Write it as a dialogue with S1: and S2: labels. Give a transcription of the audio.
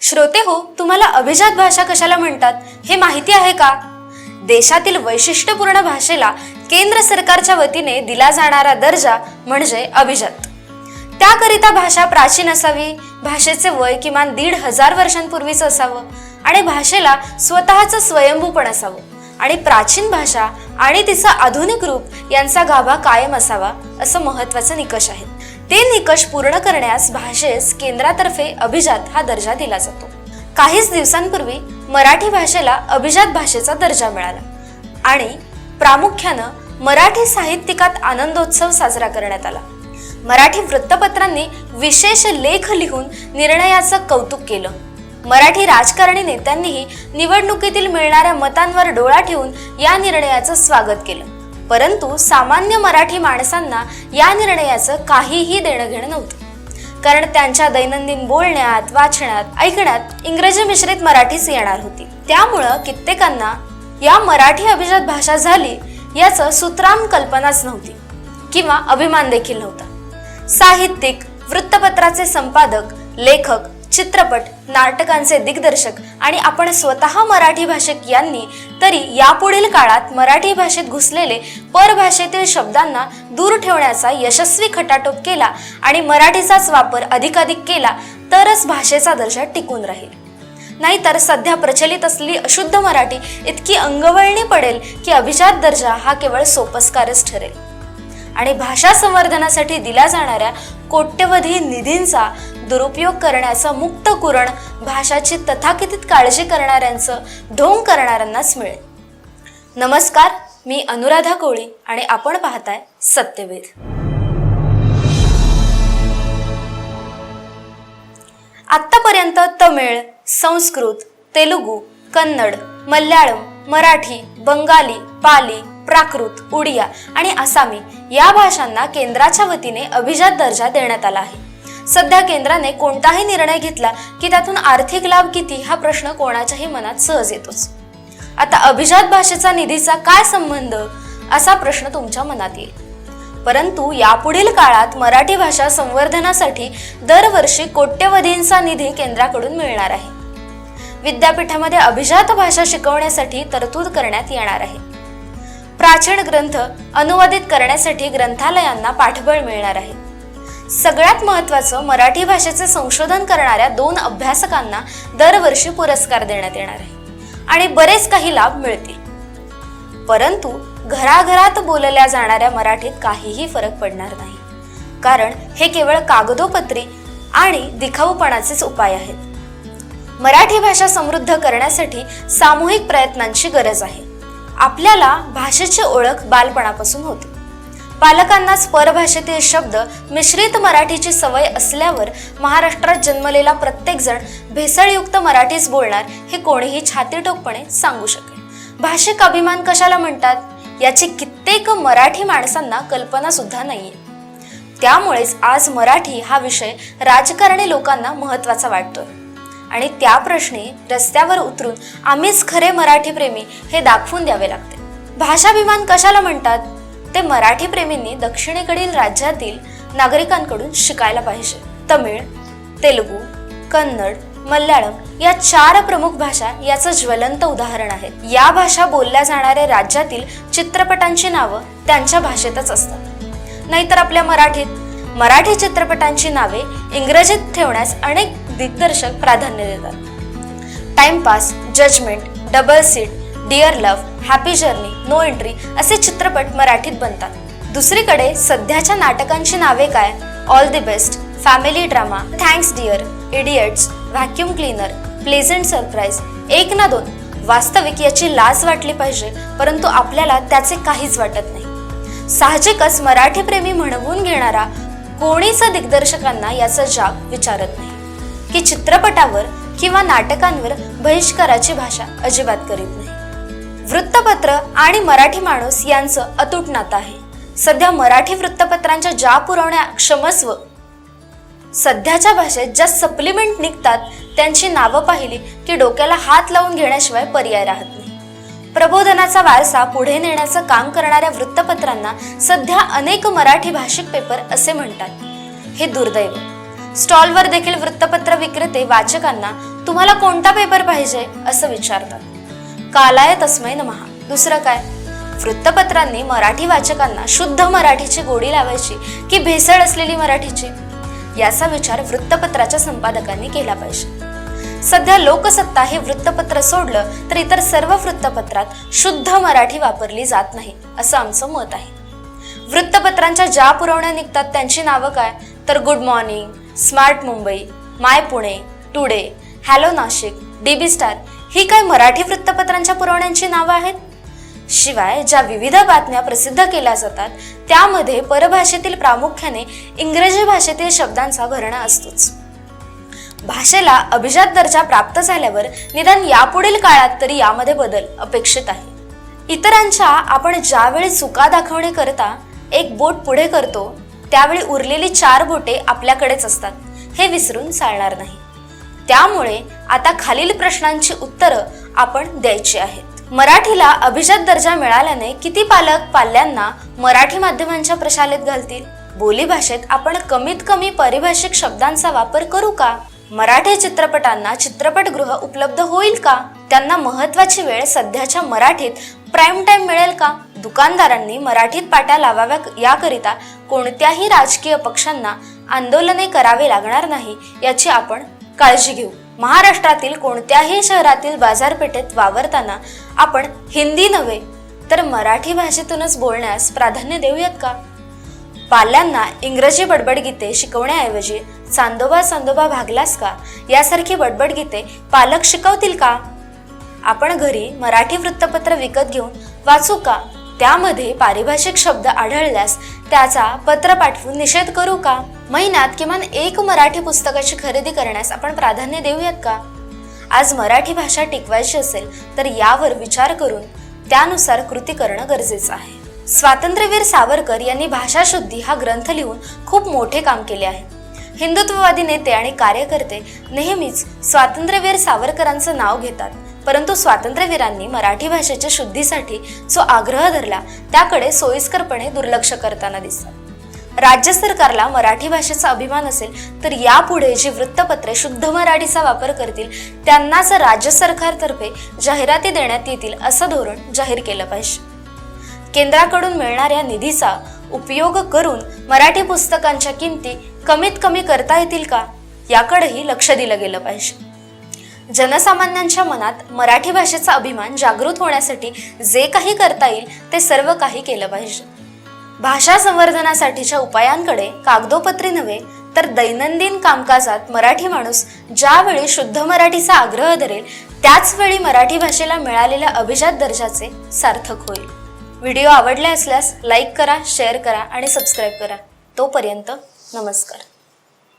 S1: श्रोते हो, तुम्हाला अभिजात भाषा कशाला म्हणतात हे माहिती आहे का? देशातील वैशिष्ट्यपूर्ण भाषेला केंद्र सरकारच्या वतीने दिला जाणारा दर्जा म्हणजे अभिजात. त्याकरिता भाषा प्राचीन असावी, भाषेचे वय किमान 1500 वर्षांपूर्वीच असावं आणि भाषेला स्वतःचं स्वयंभूपण असावं आणि प्राचीन भाषा आणि तिचं आधुनिक रूप यांचा गाभा कायम असावा असं महत्त्वाचे निकष आहेत. ते निकष पूर्ण करण्यास भाषेस केंद्रातर्फे अभिजात हा दर्जा दिला जातो. काहीच दिवसांपूर्वी मराठी भाषेला अभिजात भाषेचा दर्जा मिळाला आणि प्रामुख्यानं मराठी साहित्यिकात आनंदोत्सव साजरा करण्यात आला. मराठी वृत्तपत्रांनी विशेष लेख लिहून निर्णयाचं कौतुक केलं. मराठी राजकारणी नेत्यांनीही निवडणुकीतील मिळणाऱ्या मतांवर डोळा ठेवून या निर्णयाचं स्वागत केलं. परंतु सामान्य मराठी माणसांना या निर्णयाचं काहीही देणं घेणं नव्हतं, कारण त्यांच्या दैनंदिन बोलण्यात, वाचण्यात, ऐकण्यात इंग्रजी मिश्रित मराठीच येणार होती. त्यामुळं कित्येकांना या मराठी अभिजात भाषा झाली याचं सुतराम कल्पनाच नव्हती किंवा अभिमान देखील नव्हता. साहित्यिक, वृत्तपत्राचे संपादक, लेखक, चित्रपट, नाटकांचे दिग्दर्शक आणि आपण स्वतः मराठी भाषिक यांनी तरी यापुढील काळात मराठी भाषेत घुसलेले परभाषेतील शब्दांना दूर ठेवण्याचा यशस्वी खटाटोप केला आणि मराठीचाच वापर अधिकाधिक केला तरच भाषेचा दर्जा टिकून राहील. नाहीतर सध्या प्रचलित असलेली अशुद्ध मराठी इतकी अंगवळणी पडेल की अभिजात दर्जा हा केवळ सोपस्कारच ठरेल आणि भाषा संवर्धनासाठी दिल्या जाणाऱ्या कोट्यवधी निधींचा दुरुपयोग करण्याचा मुक्त कुरण भाषाची तथाकथित काळजी करणाऱ्यांचं ढोंग करणाऱ्यांनाच मिळेल. नमस्कार, मी अनुराधा कोळी आणि आपण पाहताय सत्यवेद. आतापर्यंत तमिळ, संस्कृत, तेलुगू, कन्नड, मल्याळम, मराठी, बंगाली, पाली, प्राकृत, उडिया आणि आसामी या भाषांना केंद्राच्या वतीने अभिजात दर्जा देण्यात आला आहे. सध्या केंद्राने कोणताही निर्णय घेतला की त्यातून आर्थिक लाभ किती हा प्रश्न कोणाच्याही मनात सहज येतोच. आता अभिजात भाषेचा निधीचा काय संबंध असा प्रश्न तुमच्या मनात येईल. परंतु यापुढील काळात मराठी भाषा संवर्धनासाठी दरवर्षी कोट्यवधींचा निधी केंद्राकडून मिळणार आहे. विद्यापीठामध्ये अभिजात भाषा शिकवण्यासाठी तरतूद करण्यात येणार आहे. प्राचीन ग्रंथ अनुवादित करण्यासाठी ग्रंथालयांना पाठबळ मिळणार आहे. सगळ्यात महत्त्वाचं, मराठी भाषेचे संशोधन करणाऱ्या 2 अभ्यासकांना दरवर्षी पुरस्कार देण्यात येणार आहे आणि बरेच काही लाभ मिळतील. परंतु घराघरात बोलल्या जाणाऱ्या मराठीत काहीही फरक पडणार नाही, कारण हे केवळ कागदोपत्री आणि दिखाऊपणाचेच उपाय आहेत. मराठी भाषा समृद्ध करण्यासाठी सामूहिक प्रयत्नांची गरज आहे. आपल्याला भाषेची ओळख बालपणापासून होते. पालकांनाच परभाषेतील शब्द मिश्रित मराठीची सवय असल्यावर महाराष्ट्रात जन्मलेला प्रत्येक जण भेसळयुक्त मराठीच बोलणार हे कोणीही छातीटोकपणे सांगू शकेल. भाषिक अभिमान कशाला म्हणतात याची कित्येक मराठी माणसांना कल्पना सुद्धा नाहीये. त्यामुळेच आज मराठी हा विषय राजकारणी लोकांना महत्त्वाचा वाटतोय आणि त्या प्रश्नी रस्त्यावर उतरून आम्हीच खरे मराठी प्रेमी हे दाखवून द्यावे लागते. भाषाभिमान कशाला म्हणतात ते मराठी प्रेमींनी दक्षिणेकडील राज्यातील नागरिकांकडून शिकायला पाहिजे. तमिळ, तेलुगू, कन्नड, मल्याळम या 4 प्रमुख भाषा याचं ज्वलंत उदाहरण आहेत. या भाषा बोलल्या जाणाऱ्या राज्यातील चित्रपटांची नावं त्यांच्या भाषेतच असतात. नाहीतर आपल्या मराठी चित्रपटांची नावे इंग्रजीत ठेवण्यास अनेक दिग्दर्शक प्राधान्य देतात. Timepass, judgement, double seat, dear love, happy journey, no entry असे चित्रपट मराठीत बनतात. दुसरीकडे सध्याच्या नाटकांची नावे काय? All the best, family drama, thanks dear, idiots, vacuum cleaner, pleasant surprise, 1 ना 2. वास्तविक याची लाज वाटली पाहिजे, परंतु आपल्याला त्याचे काहीच वाटत नाही. साहजिकच मराठी प्रेमी म्हणवून घेणारा कोणीच दिग्दर्शकांना याचं जाब विचारत नाही की चित्रपटावर किंवा नाटकांवर बहिष्काराची भाषा अजिबात करीत नाही. वृत्तपत्र आणि मराठी माणूस यांचं अतूट नातं आहे. सध्या मराठी वृत्तपत्रांच्या ज्या पुरवण्या क्षमस्व सध्याच्या भाषेत ज्या सप्लिमेंट निघतात त्यांची नावं पाहिली की डोक्याला हात लावून घेण्याशिवाय पर्याय राहत नाही. प्रबोधनाचा वारसा पुढे नेण्याचं काम करणाऱ्या वृत्तपत्रांना सध्या अनेक मराठी भाषिक पेपर असे म्हणतात. हे दुर्दैव. स्टॉलवर देखील वृत्तपत्र विक्रेते वाचकांना तुम्हाला कोणता पेपर पाहिजे असं विचारतात. कालाय तस्मै नमः. दुसरं काय? वृत्तपत्रांनी मराठी वाचकांना शुद्ध मराठीची गोडी लावायची की भेसळ असलेली मराठीची, याचा विचार वृत्तपत्राच्या संपादकांनी केला पाहिजे. सध्या लोकसत्ता हे वृत्तपत्र सोडलं तर इतर सर्व वृत्तपत्रात शुद्ध मराठी वापरली जात नाही असं आमचं मत आहे. वृत्तपत्रांच्या ज्या पुरवण्या निघतात त्यांची नावं काय तर good morning, smart Mumbai, my Pune, today, hello Nashik, DB star ही काय मराठी वृत्तपत्रांच्या पुरवण्यांची नावं आहेत? शिवाय ज्या विविध बातम्या प्रसिद्ध केल्या जातात त्यामध्ये परभाषेतील प्रामुख्याने इंग्रजी भाषेतील शब्दांचा भरणा असतोच. भाषेला अभिजात दर्जा प्राप्त झाल्यावर निदान यापुढील काळात तरी यामध्ये बदल अपेक्षित आहे. इतरांच्या आपण ज्यावेळी चुका दाखवणे करता एक बोट पुढे करतो त्यावेळी उरलेली 4 बोटे आपल्याकडेच असतात हे विसरून चालणार नाही. त्यामुळे आता खालील प्रश्नांची उत्तरं आपण द्यायची आहेत. मराठीला अभिजात दर्जा मिळाल्याने किती पालक पाल्यांना मराठी माध्यमांच्या प्रशालेत घालतील? बोलीभाषेत आपण कमीत कमी पारिभाषिक शब्दांचा वापर करू का? मराठी चित्रपटांना चित्रपटगृह उपलब्ध होईल का? त्यांना महत्त्वाची वेळ सध्याच्या मराठीत प्राईम टाइम मिळेल का? दुकानदारांनी मराठीत पाट्या लावाव्या याकरिता कोणत्याही राजकीय पक्षांना आंदोलने करावे लागणार नाही याची आपण काळजी घेऊ. महाराष्ट्रातील कोणत्याही शहरातील बाजारपेठेत वावरताना आपण हिंदी नव्हे तर मराठी भाषेतूनच बोलण्यास प्राधान्य देऊयात का? पाल्यांना इंग्रजी बडबड गीते शिकवण्याऐवजी चांदोबा चांदोबा भागलास का यासारखी बडबड गीते पालक शिकवतील का? आपण घरी मराठी वृत्तपत्र विकत घेऊन वाचू का? त्यामध्ये पारिभाषिक शब्द आढळल्यास त्याचा पत्र पाठवून निषेध करू का? महिन्यात किमान 1 मराठी पुस्तकाची खरेदी करण्यास आपण प्राधान्य देऊयात का? आज मराठी भाषा टिकवायची असेल तर यावर विचार करून त्यानुसार कृती करणं गरजेचं आहे. स्वातंत्र्यवीर सावरकर यांनी भाषाशुद्धी हा ग्रंथ लिहून खूप मोठे काम केले आहे. हिंदुत्ववादी नेते आणि कार्यकर्ते नेहमीच स्वातंत्र्यवीर सावरकरांचं नाव घेतात, परंतु स्वातंत्र्यवीरांनी मराठी भाषेच्या शुद्धीसाठी जो आग्रह धरला त्याकडे सोयीस्करपणे दुर्लक्ष करताना दिसतात. राज्य सरकारला मराठी भाषेचा अभिमान असेल तर यापुढे जी वृत्तपत्रे शुद्ध मराठीचा वापर करतील त्यांनाच राज्य सरकारतर्फे जाहिराती देण्यात येतील असं धोरण जाहीर केलं पाहिजे. केंद्राकडून मिळणाऱ्या निधीचा उपयोग करून मराठी पुस्तकांच्या किमती कमीत कमी करता येतील का याकडेही लक्ष दिलं गेलं पाहिजे. जनसामान्यांच्या मनात मराठी भाषेचा अभिमान जागृत होण्यासाठी जे काही करता येईल ते सर्व काही केलं पाहिजे. भाषा संवर्धनासाठीच्या उपायांकडे कागदोपत्री नव्हे तर दैनंदिन कामकाजात मराठी माणूस ज्यावेळी शुद्ध मराठीचा आग्रह धरेल त्याच वेळी मराठी भाषेला मिळालेल्या अभिजात दर्जाचे सार्थक होईल. व्हिडिओ आवडले असल्यास लाईक करा, शेअर करा आणि सबस्क्राईब करा. तोपर्यंत नमस्कार.